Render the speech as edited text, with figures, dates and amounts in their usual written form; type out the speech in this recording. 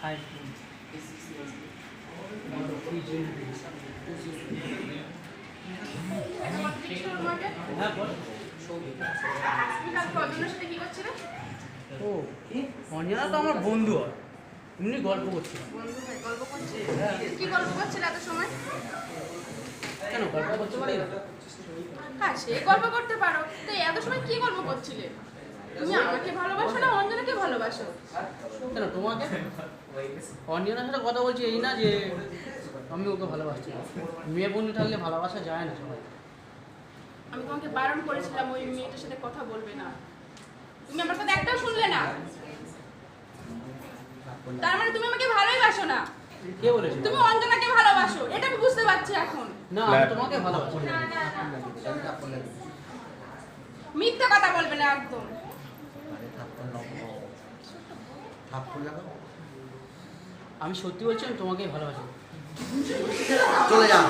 High হ্যাঁ বল। ও অঞ্জনা তো আমার বন্ধু হয়, এমনি গল্প করছিলাম। কি গল্প করছিল এত সময়? কেন গল্প করতে পারি না? হ্যাঁ, সে গল্প করতে পারো, তো এত সময় কি গল্প করছিলে? তুমি আমাকে ভালোবাসো না অঞ্জনাকে ভালোবাসো? কেন তোমাকে? অঞ্জনার সাথে কথা বলছি এই না যে আমি ওকে ভালোবাসছি না। মেয়ে বন্ধু থাকলে ভালোবাসা যায় না সবাই। আমি তোমাকে বারণ করেছিলাম ওই মেয়েটার সাথে কথা বলবে না, তুমি আমার কথা একটাও শুনলে না। তার মানে তুমি আমাকে ভালোই বাসো না। কে বলেছে? তুমি অঞ্জনাকে ভালোবাসো, এটা আমি বুঝতে পারছি এখন। না আমি তোমাকে ভালোবাসি। মিথ্যা কথা বলবে না একদম। আমি সত্যি বলছি, আমি তোমাকেই ভালোবাসি। চলে যা।